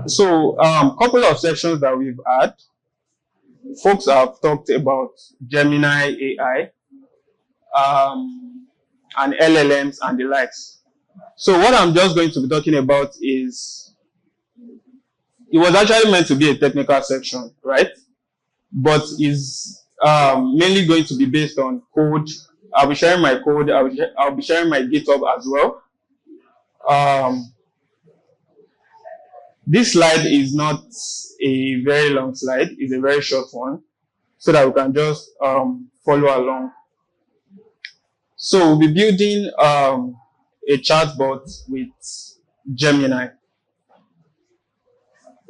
So, couple of sections that we've had, folks have talked about Gemini AI, and LLMs and the likes. So what I'm just going to be talking about is, it was actually meant to be a technical section, right? But is mainly going to be based on code. I'll be sharing my code. I'll be sharing my GitHub as well. This slide is not a very long slide. It's a very short one, so that we can just follow along. So we'll be building a chatbot with Gemini.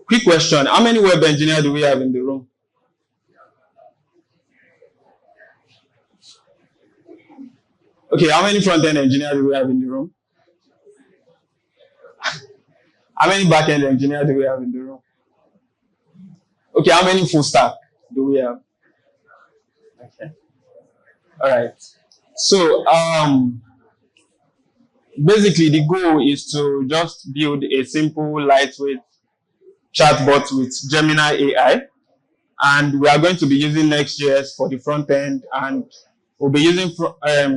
Quick question: how many web engineers do we have in the room? Okay, how many front-end engineers do we have in the room? How many back-end engineers do we have in the room? Okay, how many full stack do we have? Okay. All right. So basically the goal is to just build a simple, lightweight chatbot with Gemini AI. And we are going to be using Next.js for the front end, and we'll be using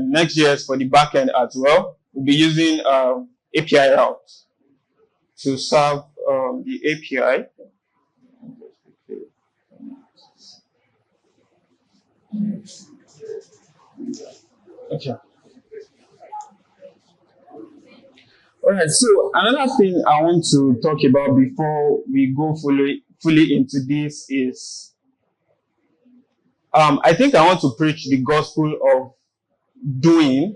Next.js for the back end as well. We'll be using API route to serve the API. Okay. All right. So another thing I want to talk about before we go fully into this is, I think I want to preach the gospel of doing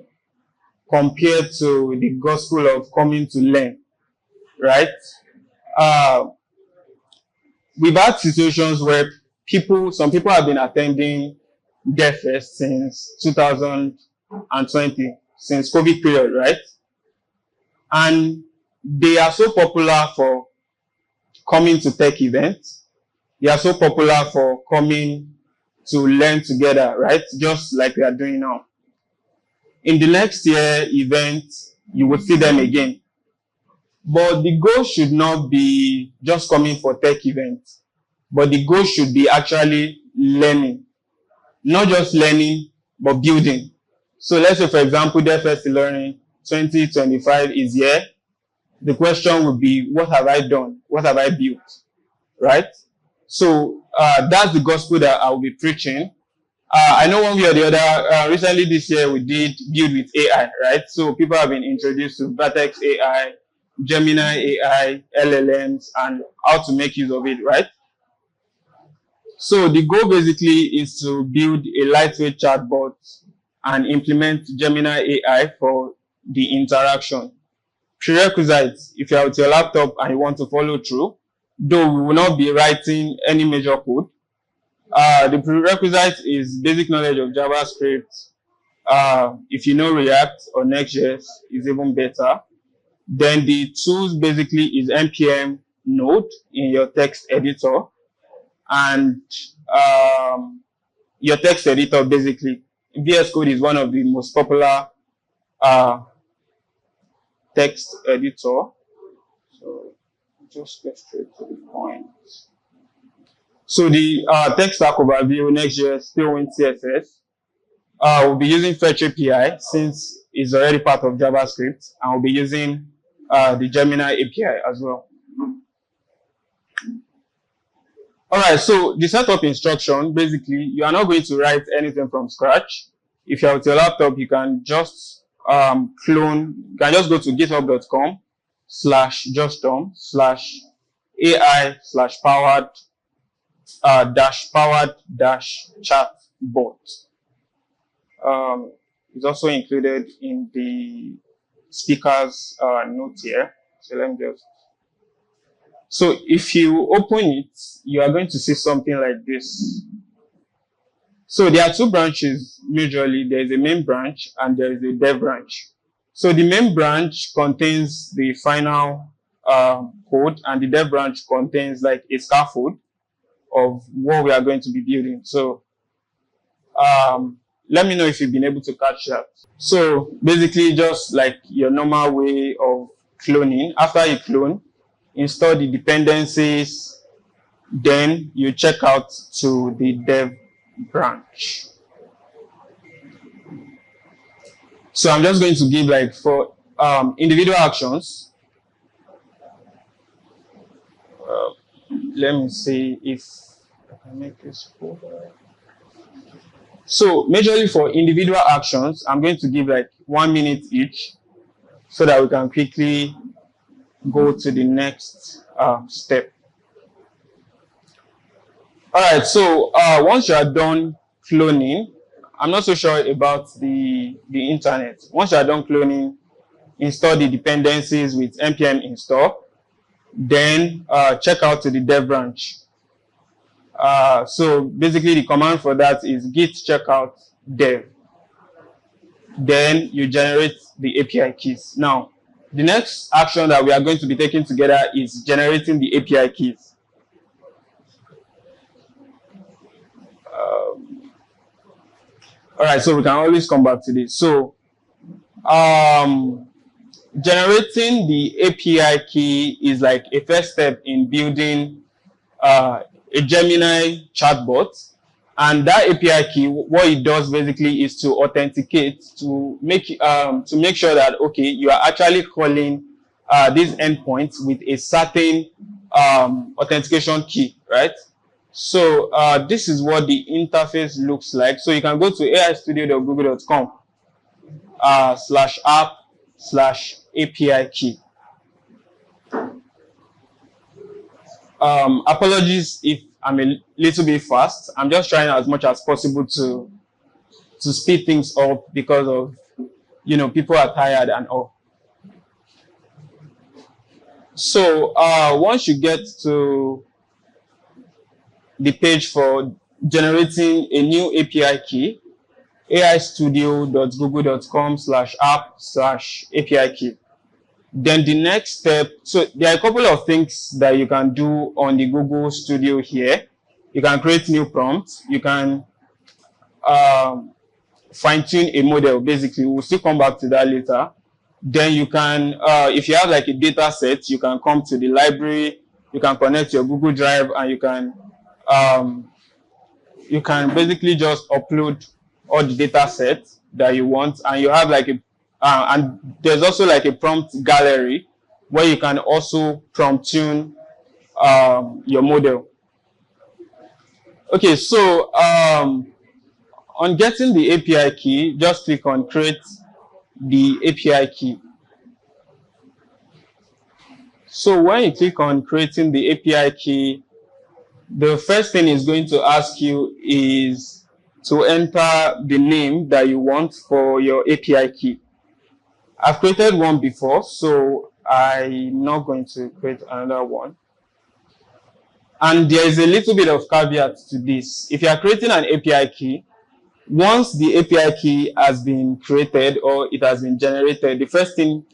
compared to the gospel of coming to learn, right? We've had situations where some people have been attending Devfest since 2020, since COVID period, right? And they are so popular for coming to tech events. They are so popular for coming to learn together, right? Just like we are doing now. In the next year event, you will see them again. But the goal should not be just coming for tech events, but the goal should be actually learning. Not just learning, but building. So let's say, for example, Devfest Learning 2025 is here. The question would be, what have I done? What have I built? Right? So that's the gospel that I will be preaching. I know one way or the other, recently this year we did build with AI, right? So people have been introduced to Vertex AI, Gemini AI, LLMs, and how to make use of it, right? So the goal basically is to build a lightweight chatbot and implement Gemini AI for the interaction. Prerequisites: if you have your laptop and you want to follow through, though we will not be writing any major code. The prerequisite is basic knowledge of JavaScript. If you know React or Next.js, is even better. Then the tools basically is npm node in your text editor, and your text editor basically. VS Code is one of the most popular text editor. So just get straight to the point. So the text stack overview: Next.js, Tailwind CSS. We'll be using Fetch API since it's already part of JavaScript, and we'll be using the Gemini API as well. All right, so the setup instruction, basically, you are not going to write anything from scratch. If you have your laptop, you can just clone, you can just go to github.com/justom/AI/powered chat bot. It's also included in the speaker's note here. So let me just. So if you open it, you are going to see something like this. So there are two branches majorly. There is a main branch and there is a dev branch. So the main branch contains the final code, and the dev branch contains like a scaffold of what we are going to be building. So let me know if you've been able to catch that. So basically just like your normal way of cloning. After you clone, install the dependencies, then you check out to the dev branch. So I'm just going to give like for individual actions. Let me see if I can make this folder. So majorly for individual actions, I'm going to give like 1 minute each so that we can quickly go to the next step. All right, so once you are done cloning, I'm not so sure about the internet. Once you are done cloning, install the dependencies with npm install, then check out to the dev branch. So basically the command for that is git checkout dev. Then you generate the API keys. Now, the next action that we are going to be taking together is generating the API keys. All right, so we can always come back to this. So generating the API key is like a first step in building a Gemini chatbot. And that API key, what it does basically is to authenticate, to make sure that, okay, you are actually calling these endpoints with a certain authentication key, right? So this is what the interface looks like. So you can go to aistudio.google.com /app/API key. Apologies if I'm a little bit fast. I'm just trying as much as possible to speed things up because of, people are tired and all. So once you get to the page for generating a new API key, aistudio.google.com /app/API key. Then the next step, so there are a couple of things that you can do on the Google Studio here. You can create new prompts. You can fine-tune a model, basically. We'll still come back to that later. Then you can, if you have like a data set, you can come to the library, you can connect your Google Drive, and you can basically just upload all the data sets that you want, and you have like and there's also like a prompt gallery where you can also prompt tune your model. Okay, so on getting the API key, just click on create the API key. So when you click on creating the API key, the first thing it's going to ask you is to enter the name that you want for your API key. I've created one before, so I'm not going to create another one. And there is a little bit of caveat to this. If you are creating an API key, once the API key has been created or it has been generated, the first thing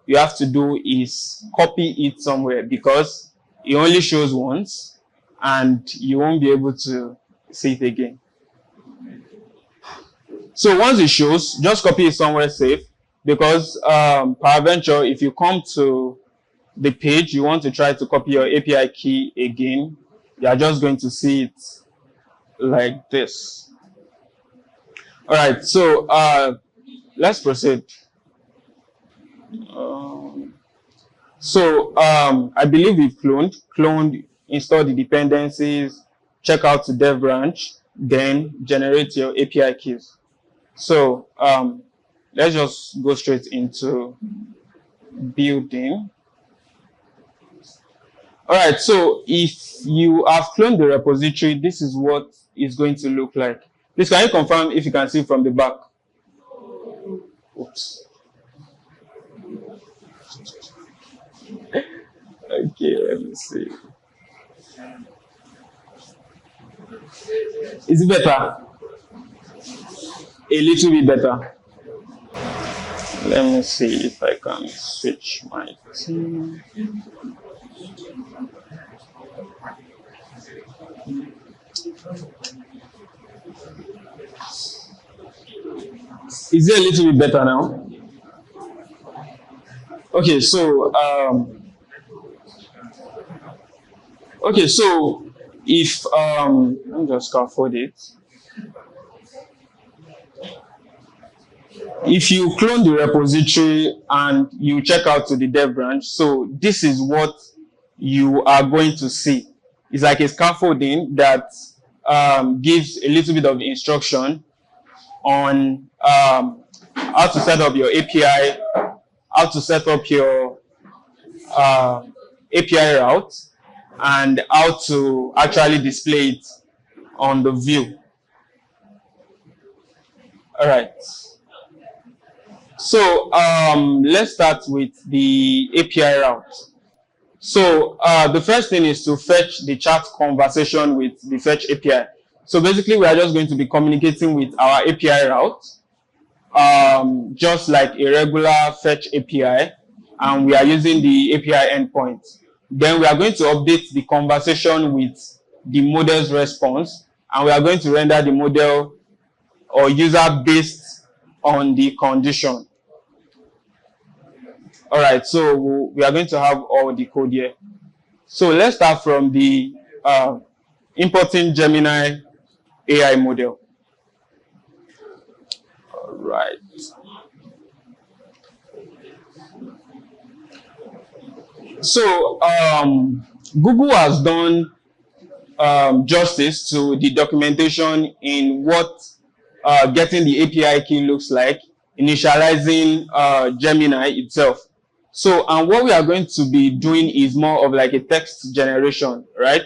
you have to do is copy it somewhere because it only shows once and you won't be able to see it again. So once it shows, just copy it somewhere safe because peradventure, if you come to the page, you want to try to copy your API key again, you are just going to see it like this. All right, so let's proceed. I believe we've cloned, install the dependencies, check out the dev branch, then generate your API keys. So let's just go straight into building. All right, so if you have cloned the repository, this is what it's going to look like. Please, can you confirm if you can see from the back? Oops. Okay, let me see. Is it better? A little bit better. Let me see if I can switch my team. Is it a little bit better now? Okay, so Okay, so if let me just scaffold it. If you clone the repository and you check out to the dev branch, so this is what you are going to see. It's like a scaffolding that gives a little bit of instruction on how to set up your API, how to set up your API route, and how to actually display it on the view. All right. So let's start with the API route. So the first thing is to fetch the chat conversation with the fetch API. So basically, we are just going to be communicating with our API route, just like a regular fetch API, and we are using the API endpoint. Then we are going to update the conversation with the model's response, and we are going to render the model or user based on the condition. All right, so we are going to have all the code here. So let's start from the importing Gemini AI model. All right. So Google has done justice to the documentation in what getting the API key looks like, initializing Gemini itself. So, and what we are going to be doing is more of like a text generation, right?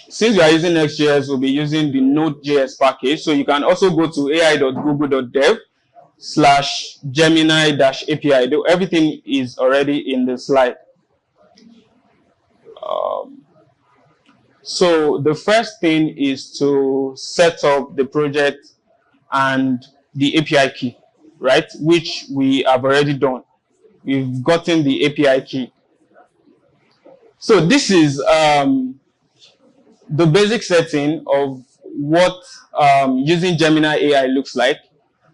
Since we are using Next.js, we'll be using the Node.js package. So you can also go to ai.google.dev/Gemini-API. Everything is already in the slide. So the first thing is to set up the project and the API key, right? Which we have already done. We've gotten the API key. So this is the basic setting of what using Gemini AI looks like.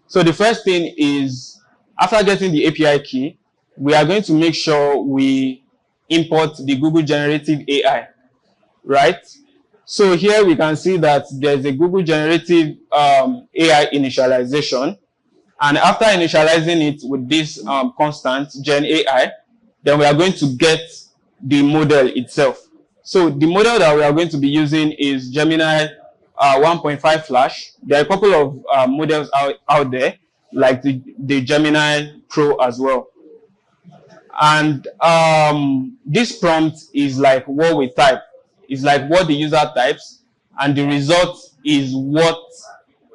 So the first thing is, after getting the API key, we are going to make sure we import the Google Generative AI, right? So here we can see that there's a Google Generative AI initialization. And after initializing it with this constant Gen AI, then we are going to get the model itself. So the model that we are going to be using is Gemini 1.5 Flash. There are a couple of models out there, like the Gemini Pro as well. And this prompt is like what we type. It's like what the user types, and the result is what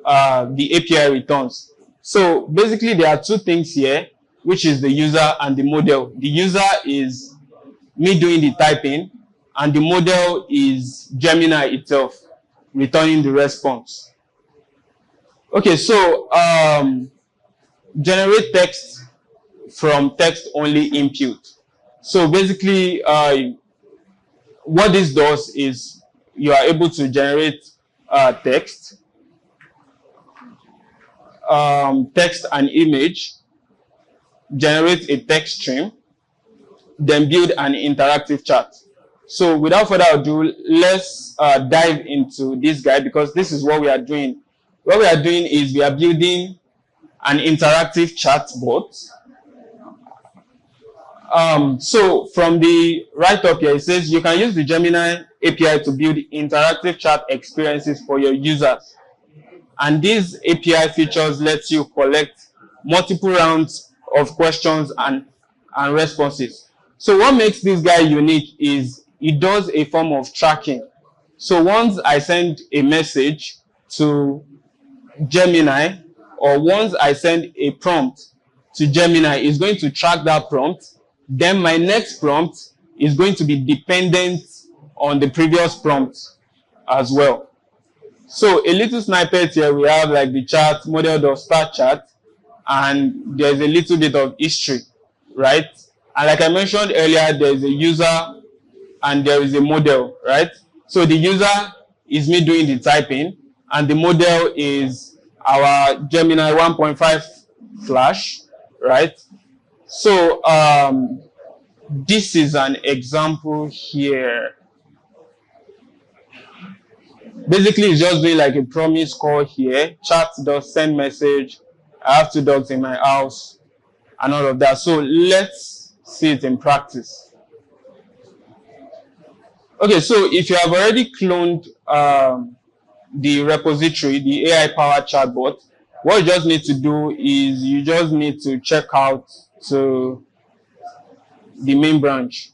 the API returns. So basically, there are two things here, which is the user and the model. The user is me doing the typing, and the model is Gemini itself returning the response. Okay, so generate text from text only input. So basically, what this does is you are able to generate text, text and image, generate a text stream, then build an interactive chat. So without further ado, let's dive into this guy, because this is what we are doing. What we are doing is we are building an interactive chatbot. So from the right up here, it says you can use the Gemini API to build interactive chat experiences for your users. And these API features let you collect multiple rounds of questions and responses. So what makes this guy unique is it does a form of tracking. So once I send a message to Gemini, or once I send a prompt to Gemini, it's going to track that prompt. Then my next prompt is going to be dependent on the previous prompt as well. So a little snippet here, we have like the chat, model.start chat, and there's a little bit of history, right? And like I mentioned earlier, there's a user and there is a model, right? So the user is me doing the typing, and the model is our Gemini 1.5 Flash, right? So this is an example here. Basically, it's just doing like a promise call here. Chat does send message. I have 2 dogs in my house and all of that. So let's see it in practice. Okay, so if you have already cloned the repository, the AI-powered chatbot, what you just need to do is you just need to check out to the main branch.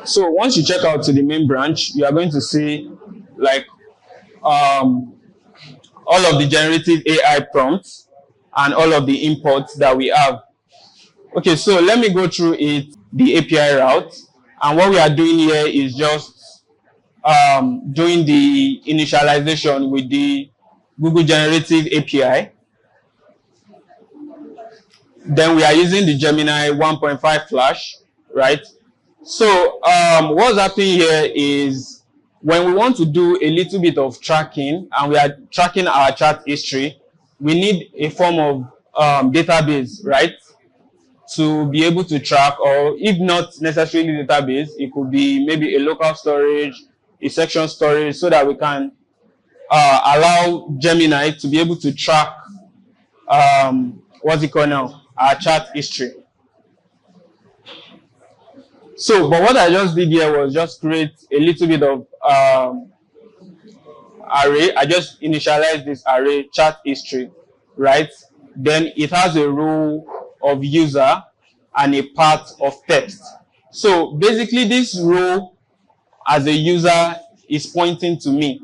So once you check out to the main branch, you are going to see like all of the generative AI prompts and all of the imports that we have. Okay, so let me go through it, the API route. And what we are doing here is just doing the initialization with the Google Generative API. Then we are using the Gemini 1.5 Flash, right? So what's happening here is when we want to do a little bit of tracking and we are tracking our chat history, we need a form of database, right? To be able to track, or if not necessarily database, it could be maybe a local storage, a section storage, so that we can allow Gemini to be able to track what's it called now, our chat history. So, but what I just did here was just create a little bit of array. I just initialized this array chat history, right? Then it has a row of user and a part of text. So basically this row as a user is pointing to me,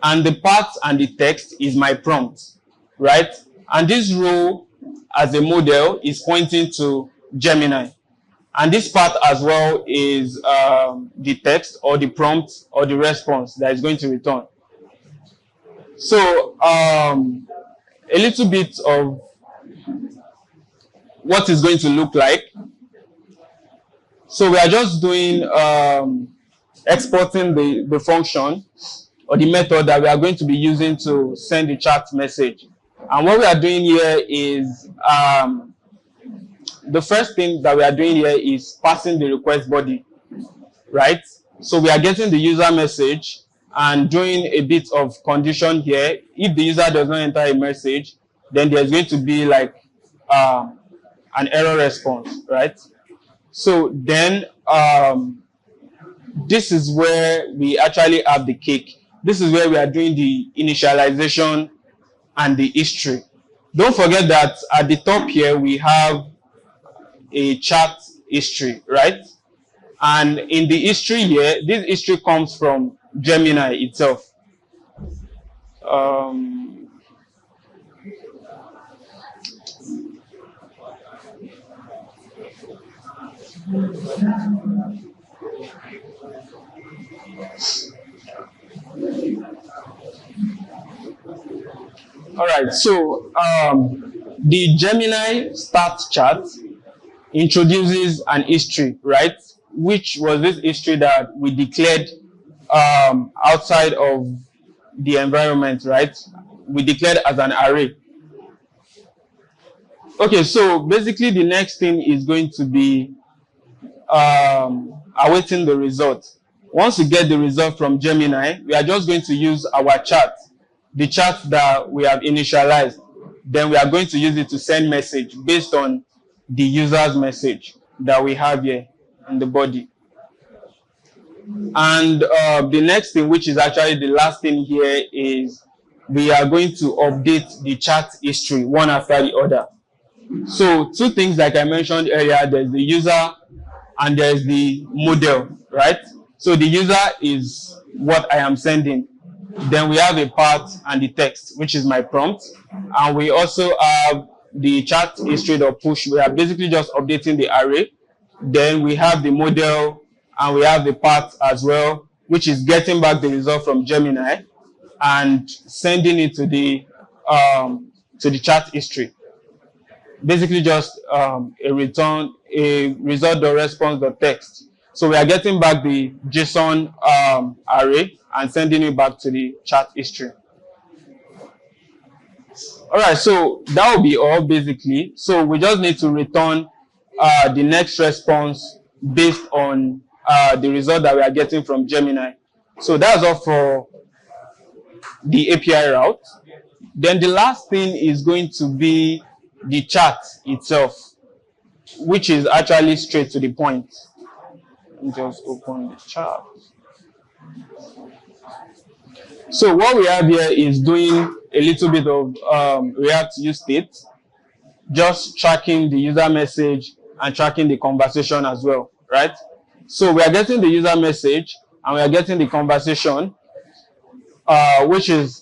and the part and the text is my prompt, right? And this row as a model is pointing to Gemini. And this part as well is the text or the prompt or the response that is going to return. So a little bit of what is going to look like. So we are just doing exporting the function or the method that we are going to be using to send the chat message. And what we are doing here is the first thing that we are doing here is passing the request body, right? So we are getting the user message and doing a bit of condition here. If the user does not enter a message, then there's going to be like an error response, right? So then this is where we actually have the cake. This is where we are doing the initialization and the history. Don't forget that at the top here, we have a chat history, right? And in the history here, this history comes from Gemini itself. All right, so the Gemini start chat introduces an history, right? Which was this history that we declared outside of the environment, right? We declared as an array. Okay, so basically the next thing is going to be awaiting the result. Once we get the result from Gemini, we are just going to use our chat, the chat that we have initialized. Then we are going to use it to send message based on the user's message that we have here in the body. And the next thing, which is actually the last thing here, is we are going to update the chat history one after the other. So 2 things like I mentioned earlier, there's the user and there's the model, right? So the user is what I am sending. Then we have a part and the text, which is my prompt. And we also have the chat history.push. We are basically just updating the array. Then we have the model and we have the part as well, which is getting back the result from Gemini and sending it to the chat history. Basically just a result.response.text. So we are getting back the JSON array and sending it back to the chat history. All right, so that will be all basically. So we just need to return the next response based on the result that we are getting from Gemini. So that's all for the API route. Then the last thing is going to be the chat itself, which is actually straight to the point. Let me just open the chat. So what we have here is doing a little bit of React use state, just tracking the user message and tracking the conversation as well, right? So we are getting the user message and we are getting the conversation, which is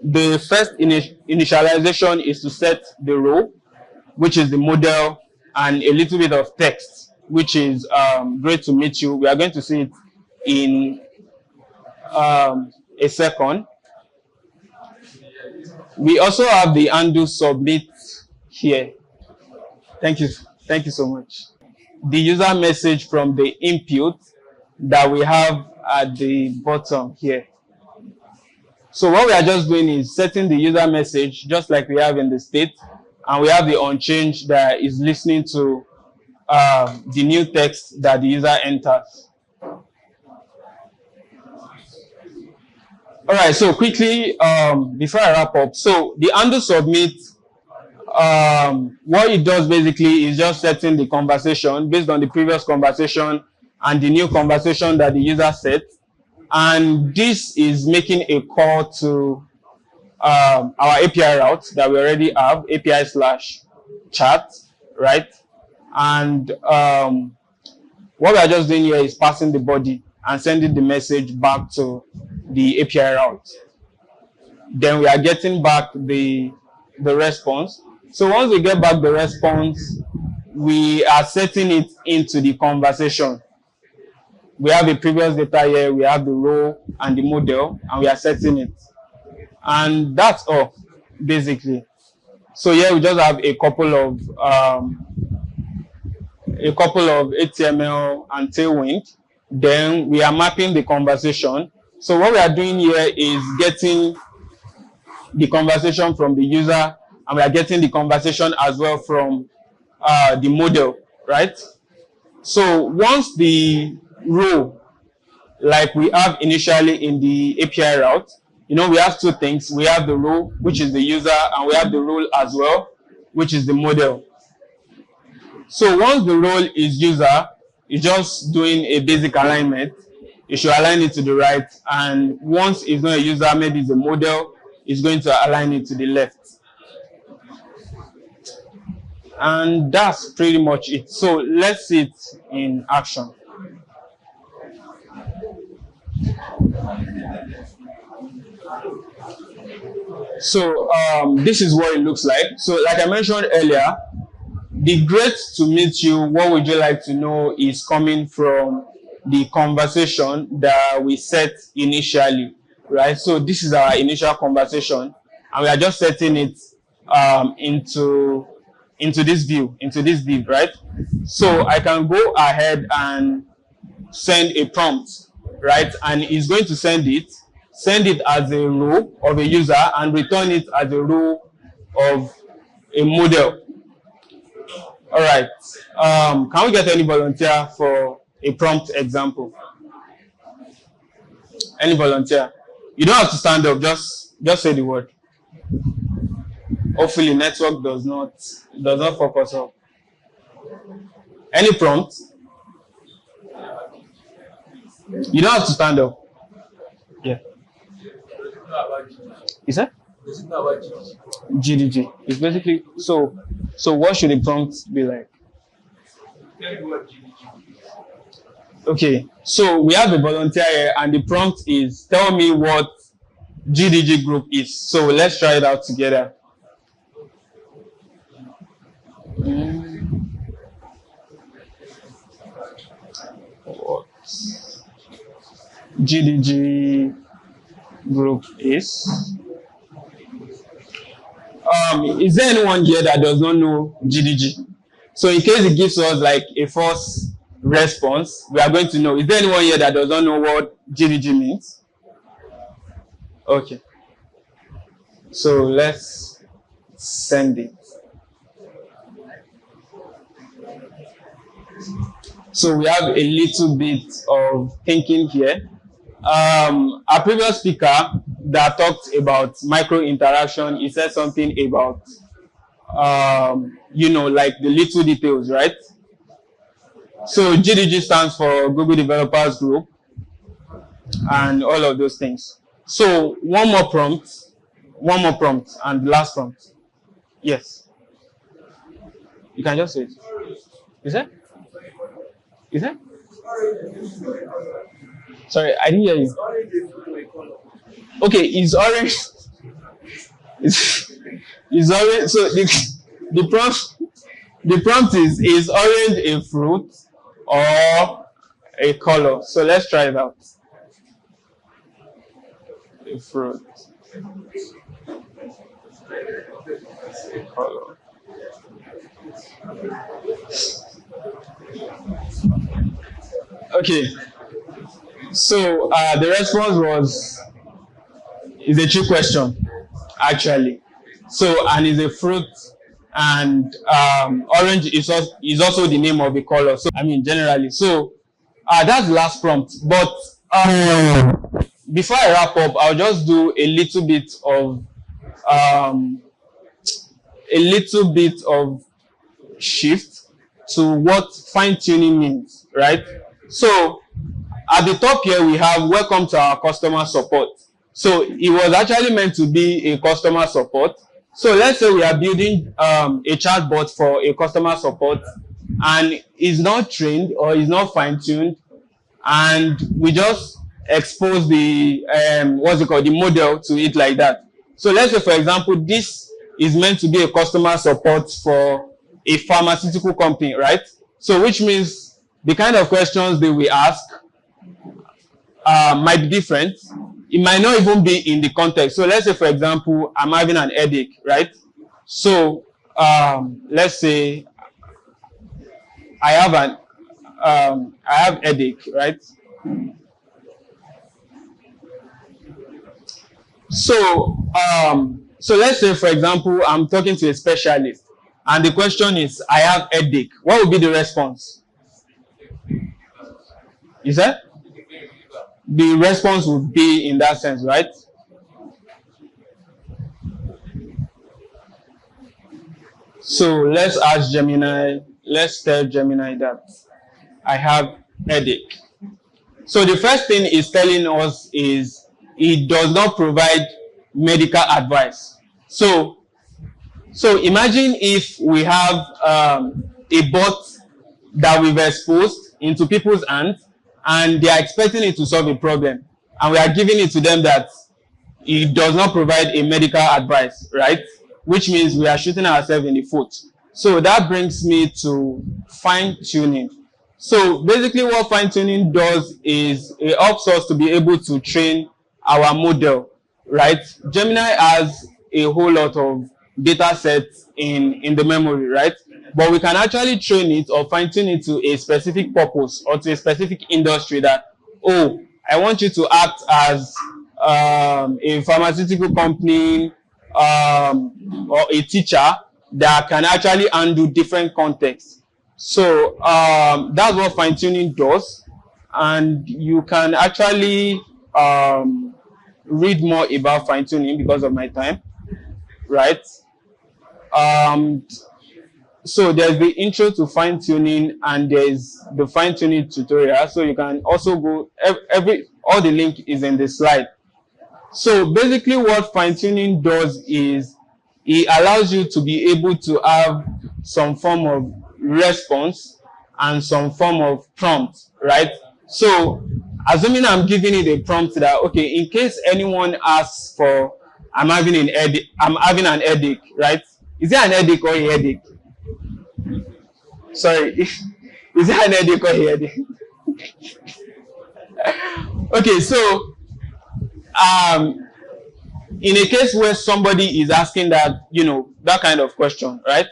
the first initialization is to set the row, which is the model, and a little bit of text, which is great to meet you. We are going to see it in a second. We also have the undo submit here. Thank you. Thank you so much. The user message from the input that we have at the bottom here. So what we are just doing is setting the user message just like we have in the state, and we have the onChange that is listening to the new text that the user enters. All right, so quickly, before I wrap up, so the undo submit, what it does basically is just setting the conversation based on the previous conversation and the new conversation that the user set. And this is making a call to our API route that we already have, API/chat, right? And what we are just doing here is passing the body and sending the message back to the API route. Then we are getting back the response. So once we get back the response, we are setting it into the conversation. We have the previous data here, we have the row and the model, and we are setting it. And that's all, basically. So here we just have a couple of HTML and Tailwind. Then we are mapping the conversation. So what we are doing here is getting the conversation from the user, and we are getting the conversation as well from the model, right? So once the row, like we have initially in the API route, you know, we have two things. We have the row, which is the user, and we have the role as well, which is the model. So once the role is user, you're just doing a basic alignment. You should align it to the right. And once it's not a user, maybe it's a model, it's going to align it to the left. And that's pretty much it. So let's see it in action. So this is what it looks like. So like I mentioned earlier, the great to meet you, what would you like to know, is coming from the conversation that we set initially, right? So this is our initial conversation, and we are just setting it into this view, right? So I can go ahead and send a prompt, right? And it's going to send it as a row of a user and return it as a row of a model. All right. Can we get any volunteer for a prompt example? Any volunteer? You don't have to stand up. Just say the word. Hopefully, network does not focus up. Any prompt? You don't have to stand up. Yeah. Is that? GDG. It's basically so what should the prompt be like? Okay, so we have a volunteer here, and the prompt is tell me what GDG group is. So let's try it out together. What GDG group is? Is there anyone here that does not know GDG? So in case it gives us like a false response, we are going to know. Is there anyone here that does not know what GDG means? Okay. So let's send it. So we have a little bit of thinking here. Our previous speaker that talked about micro interaction, he said something about, like the little details, right? So GDG stands for Google Developers Group and all of those things. So one more prompt, and the last prompt. Yes. You can just say it. Is it? Is it? Sorry, I didn't hear you. Okay, it's orange. It's orange. So the prompt is orange a fruit or a color? So let's try it out. A fruit. A color. Okay. So the response is a trick question, actually. So, and is a fruit, and orange is also the name of the color. So, I mean, generally. So, that's the last prompt. But before I wrap up, I'll just do a little bit of shift to what fine tuning means, right? So, at the top here, we have welcome to our customer support. So it was actually meant to be a customer support. So let's say we are building a chatbot for a customer support, and is not trained or is not fine-tuned, and we just expose the the model to it like that. So let's say, for example, this is meant to be a customer support for a pharmaceutical company, right? So which means the kind of questions they will ask might be different. It might not even be in the context. So let's say, for example, I'm having an headache, right? So let's say I have headache, right? So let's say, for example, I'm talking to a specialist, and the question is, I have headache. What would be the response? Is that? The response would be in that sense, right? So let's ask Gemini, let's tell Gemini that I have headache. So the first thing it's telling us is it does not provide medical advice. So imagine if we have a bot that we've exposed into people's hands, and they are expecting it to solve a problem, and we are giving it to them that it does not provide a medical advice, right? Which means we are shooting ourselves in the foot. So that brings me to fine tuning. So basically what fine tuning does is it helps us to be able to train our model, right? Gemini has a whole lot of data sets in the memory, right? But we can actually train it or fine tune it to a specific purpose or to a specific industry that, oh, I want you to act as a pharmaceutical company or a teacher that can actually handle different contexts. So that's what fine tuning does. And you can actually read more about fine tuning because of my time, right? So there's the intro to fine tuning, and there's the fine tuning tutorial. So you can also go, all the link is in the slide. So basically what fine tuning does is it allows you to be able to have some form of response and some form of prompt, right? So assuming I'm giving it a prompt that, okay, in case anyone asks for, I'm having an headache, right? Is it an headache or a headache? Sorry, is it an headache or a headache? Okay, so in a case where somebody is asking that, that kind of question, right?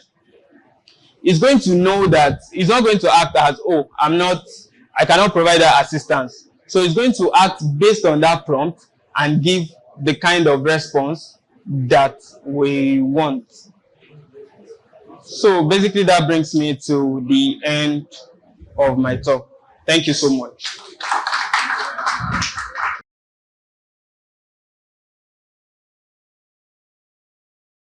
It's going to know that it's not going to act as, oh, I cannot provide that assistance. So it's going to act based on that prompt and give the kind of response that we want. So basically, that brings me to the end of my talk. Thank you so much.